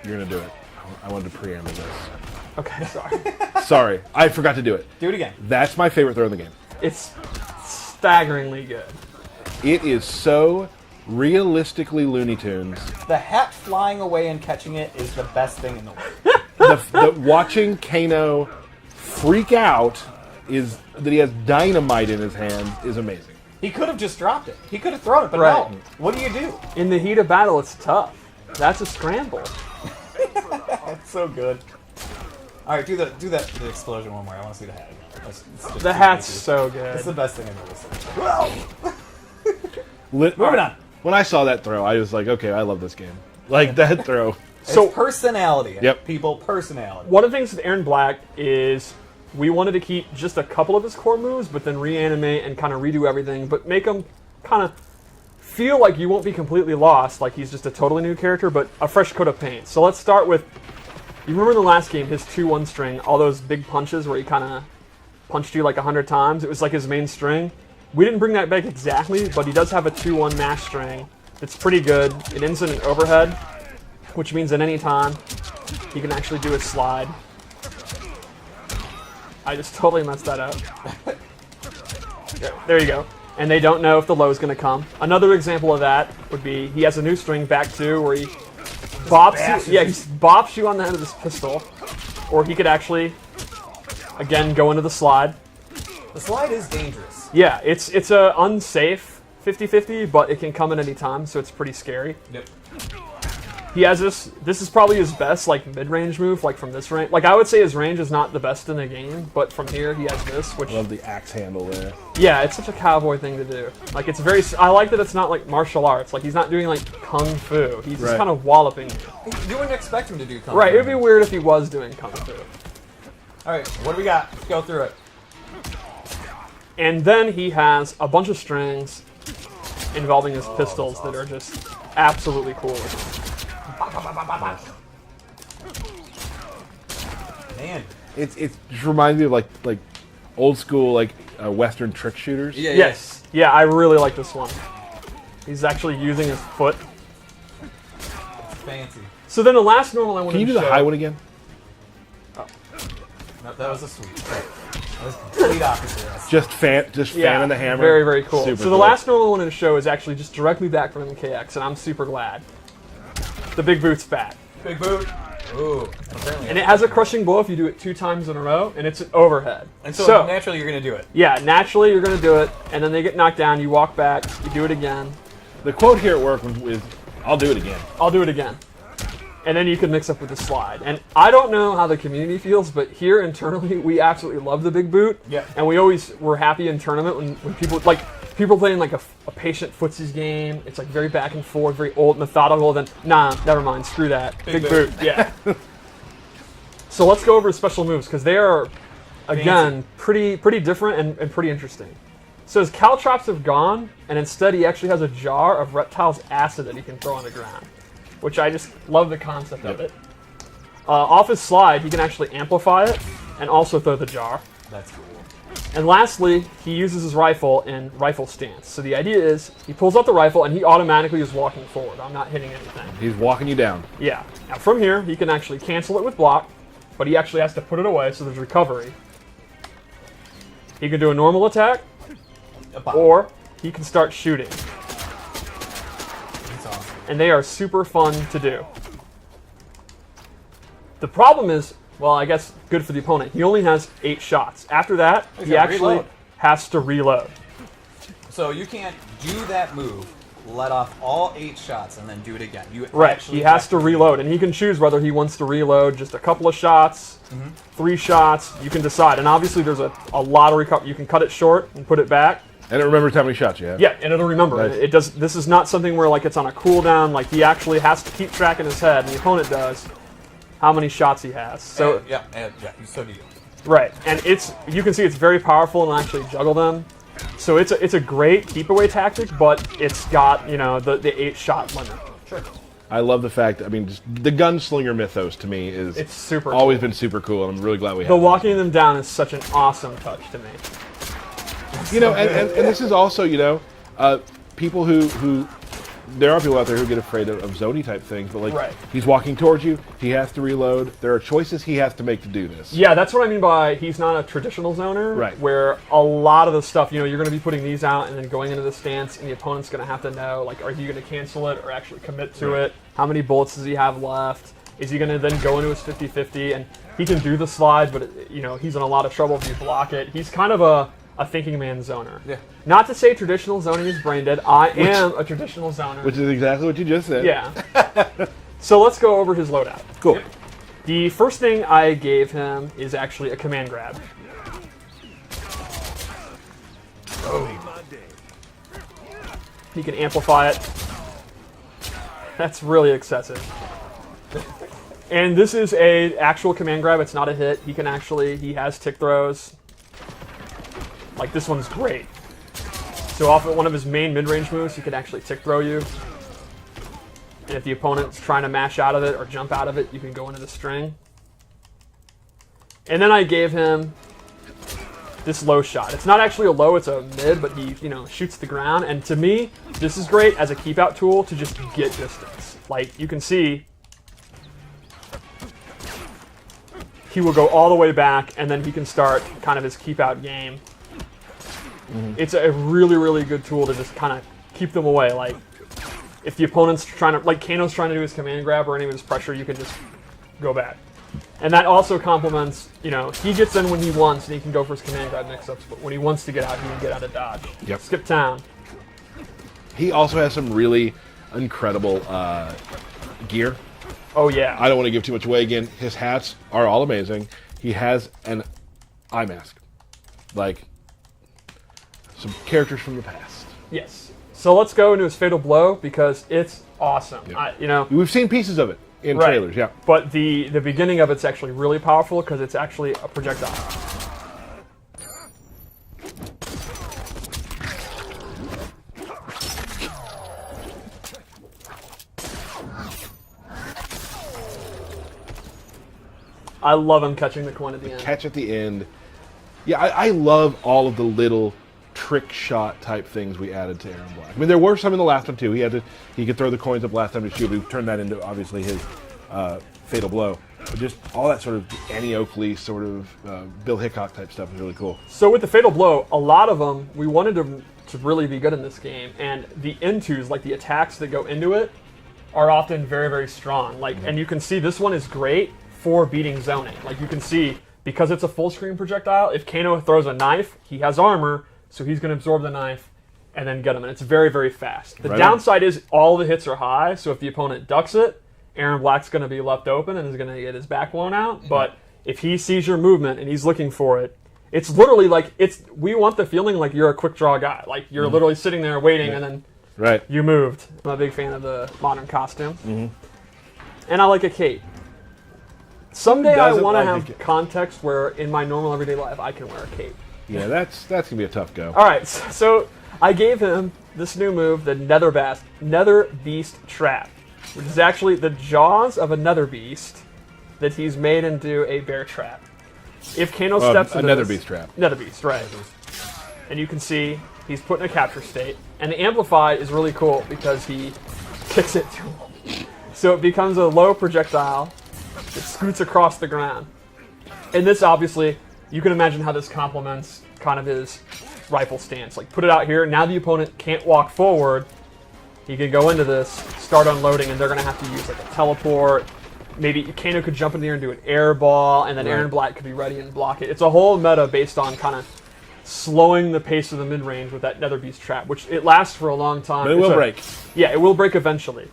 You're going to do it. I wanted to preamble this. Okay, sorry. Sorry, I forgot to do it. Do it again. That's my favorite throw in the game. It's staggeringly good. It is so realistically Looney Tunes. The hat flying away and catching it is the best thing in the world. the watching Kano freak out is that he has dynamite in his hand is amazing. He could have just dropped it. He could have thrown it, but Right. no. What do you do? In the heat of battle, it's tough. That's a scramble. That's so good. All right, do the explosion one more. I want to see the hat. It's just The too hat's crazy. so good. It's the best thing I've ever seen. Moving on. When I saw that throw, I was like, okay, I love this game. Like, that throw. So- It's personality. Yep. People, personality. One of the things with Erron Black is we wanted to keep just a couple of his core moves, but then reanimate and kind of redo everything, but make him kind of feel like you won't be completely lost, like he's just a totally new character, but a fresh coat of paint. So let's start with, you remember in the last game, his 2-1 string, all those big punches where he kind of punched you like 100 times? It was like his main string. We didn't bring that back exactly, but he does have a 2-1 mash string. It's pretty good. It ends in an overhead, which means at any time he can actually do a slide. I just totally messed that up. There you go. And they don't know if the low is going to come. Another example of that would be he has a new string, back 2, where he bops you. Yeah, he bops you on the end of this pistol. Or he could actually, again, go into the slide. The slide is dangerous. Yeah, it's a unsafe 50-50, but it can come at any time, so it's pretty scary. Yep. He has this is probably his best, like, mid-range move, like, from this range. Like, I would say his range is not the best in the game, but from here, he has this, which... I love the axe handle there. Yeah, it's such a cowboy thing to do. Like, it's very... I like that it's not, like, martial arts. Like, he's not doing, like, kung fu. He's just Right. kind of walloping you. You wouldn't expect him to do kung Right, fu. it would be weird if he was doing kung fu. All right, what do we got? Let's go through it. And then he has a bunch of strings involving his pistols that are just absolutely cool. Man. It just reminds me of like old school Western trick shooters. Yeah, Yes. Yeah, I really like this one. He's actually using his foot. Fancy. So then the last normal I wanted Can you to do the show... high one again? No, that was a sweep. That was complete opposite. Just fanning the hammer. Very, very cool. Super So the cool. last normal I wanted to show is actually just directly back from MKX, and I'm super glad. The big boot's back. Big boot. Ooh. Apparently. And it has a crushing blow if you do it 2 times in a row, and it's an overhead. And so naturally you're going to do it. Yeah, naturally you're going to do it, and then they get knocked down, you walk back, you do it again. The quote here at work is, "I'll do it again." I'll do it again. And then you can mix up with the slide. And I don't know how the community feels, but here internally, we absolutely love the big boot. Yeah. And we always were happy in tournament when people playing like a patient footsies game. It's like very back and forth, very old, methodical. Then, nah, never mind, screw that. Big boot. Yeah. So let's go over special moves, because they are, again, pretty different and pretty interesting. So his caltrops have gone, and instead he actually has a jar of reptile's acid that he can throw on the ground, which I just love the concept of it. Off his slide, he can actually amplify it and also throw the jar. That's cool. And lastly, he uses his rifle in rifle stance. So the idea is he pulls out the rifle and he automatically is walking forward. I'm not hitting anything. He's walking you down. Yeah. Now from here, he can actually cancel it with block, but he actually has to put it away, so there's recovery. He can do a normal attack, or he can start shooting. That's awesome. And they are super fun to do. The problem is, well, I guess good for the opponent. He only has 8 shots. After that, he gotta actually reload. has to reload. So you can't do that move, let off all 8 shots, and then do it again. You Right, actually he has have to reload, and he can choose whether he wants to reload just a couple of shots, 3 shots, you can decide. And obviously there's a lot of recovery. You can cut it short and put it back. And it remembers how many shots you have. Yeah, and it'll remember. Nice. It does. This is not something where like it's on a cooldown. Like he actually has to keep track in his head, and the opponent does, how many shots he has. So yeah, so do you. right, and you can see it's very powerful and actually juggle them. So it's a great keep away tactic, but it's got the 8-shot limit. Sure. I love the fact. I mean, just the gunslinger mythos to me is It's super. always cool. been super cool, and I'm really glad we have The it. walking them down is such an awesome touch to me. And this is also, people who there are people out there who get afraid of zony type things, but like Right. he's walking towards you, he has to reload. There are choices he has to make to do this. Yeah, that's what I mean by he's not a traditional zoner. Right. Where a lot of the stuff, you're going to be putting these out and then going into the stance, and the opponent's going to have to know, like, are you going to cancel it or actually commit to it? How many bullets does he have left? Is he going to then go into his 50-50? And he can do the slide, but he's in a lot of trouble if you block it. He's kind of a thinking man zoner. Yeah. Not to say traditional zoning is brain dead. I am a traditional zoner. Which is exactly what you just said. Yeah. So let's go over his loadout. Cool. The first thing I gave him is actually a command grab. He can amplify it. That's really excessive. And this is a actual command grab. It's not a hit. He has tick throws. Like, this one's great. So off of one of his main mid-range moves, he could actually tick throw you. And if the opponent's trying to mash out of it or jump out of it, you can go into the string. And then I gave him this low shot. It's not actually a low, it's a mid, but he, shoots the ground. And to me, this is great as a keep out tool to just get distance. Like, you can see he will go all the way back, and then he can start kind of his keep out game. It's a really, really good tool to just kind of keep them away. Like, if the opponent's trying to, like Kano's trying to do his command grab or any of his pressure, you can just go back. And that also complements, he gets in when he wants, and he can go for his command grab mix-ups, but when he wants to get out, he can get out of dodge. Yep. Skip town. He also has some really incredible gear. Oh, yeah. I don't want to give too much away again. His hats are all amazing. He has an eye mask. Like, some characters from the past. Yes. So let's go into his Fatal Blow, because it's awesome. Yep. We've seen pieces of it in Right. trailers, yeah. But the beginning of it's actually really powerful, because it's actually a projectile. I love him catching the coin at the end. Catch at the end. Yeah, I love all of the little trick shot type things we added to Erron Black. I mean, there were some in the last one too. He could throw the coins up last time to shoot. We turned that into obviously his Fatal Blow. But just all that sort of Annie Oakley sort of Bill Hickok type stuff is really cool. So with the Fatal Blow, a lot of them we wanted to really be good in this game, and the intos, like the attacks that go into it, are often very, very strong. Like, and you can see this one is great for beating zoning. Like, you can see, because it's a full screen projectile, if Kano throws a knife, he has armor, so he's going to absorb the knife and then get him. And it's very, very fast. The downside is all the hits are high, so if the opponent ducks it, Erron Black's going to be left open and is going to get his back blown out. But if he sees your movement and he's looking for it, it's literally like, we want the feeling like you're a quick draw guy. Like, you're literally sitting there waiting and then you moved. I'm a big fan of the modern costume. And I like a cape. Someday I want to have context where in my normal everyday life I can wear a cape. Yeah, that's going to be a tough go. All right, so I gave him this new move, the Nether Beast Trap, which is actually the jaws of a Nether Beast that he's made into a bear trap. If Kano steps into Nether Beast trap. Nether Beast, right. And you can see he's put in a capture state. And the Amplify is really cool because he kicks it to him. So it becomes a low projectile. It scoots across the ground. And this, obviously, you can imagine how this complements kind of his rifle stance. Like, put it out here. Now the opponent can't walk forward. He can go into this, start unloading, and they're going to have to use, like, a teleport. Maybe Kano could jump in there and do an air ball, and then Erron Black could be ready and block it. It's a whole meta based on kind of slowing the pace of the mid-range with that Nether Beast Trap, which it lasts for a long time. But it will break. Yeah, it will break eventually.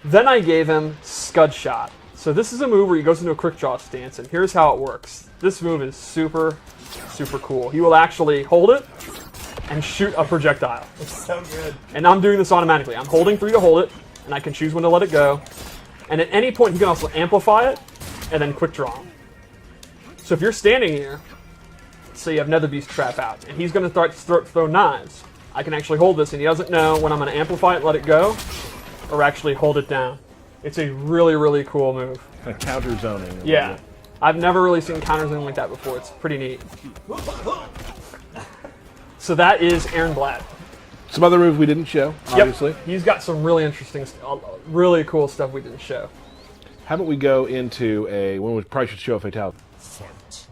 Then I gave him Scud Shot. So this is a move where he goes into a quick draw stance, and here's how it works. This move is super, super cool. He will actually hold it and shoot a projectile. It's so good. And I'm doing this automatically. I'm holding 3 to hold it, and I can choose when to let it go. And at any point, he can also amplify it and then quick draw. So if you're standing here, say you have Nether Beast Trap out, and he's going to start throw knives, I can actually hold this, and he doesn't know when I'm going to amplify it and let it go, or actually hold it down. It's a really, really cool move. Kind of counter zoning. Yeah. I've never really seen counter zoning like that before. It's pretty neat. So that is Erron Black. Some other moves we didn't show, obviously. Yep. He's got some really interesting, really cool stuff we didn't show. How about we go into a one we probably should show a fatality. Fight.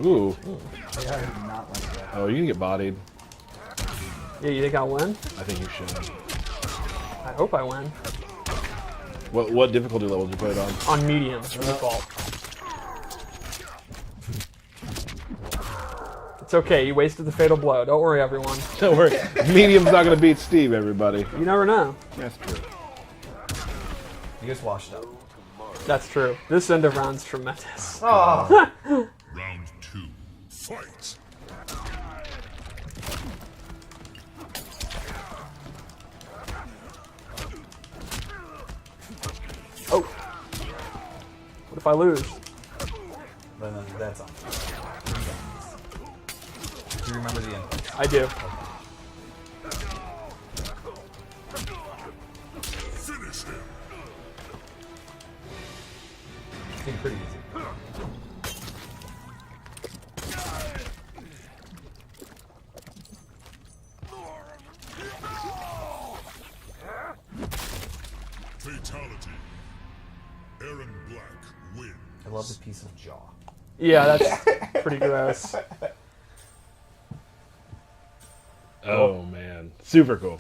Ooh. Yeah, I did not like that. Oh, you can get bodied. Yeah, you think I'll win? I think you should. I hope I win. What difficulty level did you put it on? On medium, default. It's okay, you wasted the fatal blow. Don't worry, everyone. Don't worry. Medium's not going to beat Steve, everybody. You never know. That's true. You just washed up. That's true. This end of round's tremendous. Oh. Round 2. Fight. Oh. What if I lose? Then that's on. Do you remember the end? I do. Finish him. Seemed pretty easy. Fatality. Erron Black wins. I love this piece of jaw. Yeah, that's pretty gross. Oh, man. Super cool.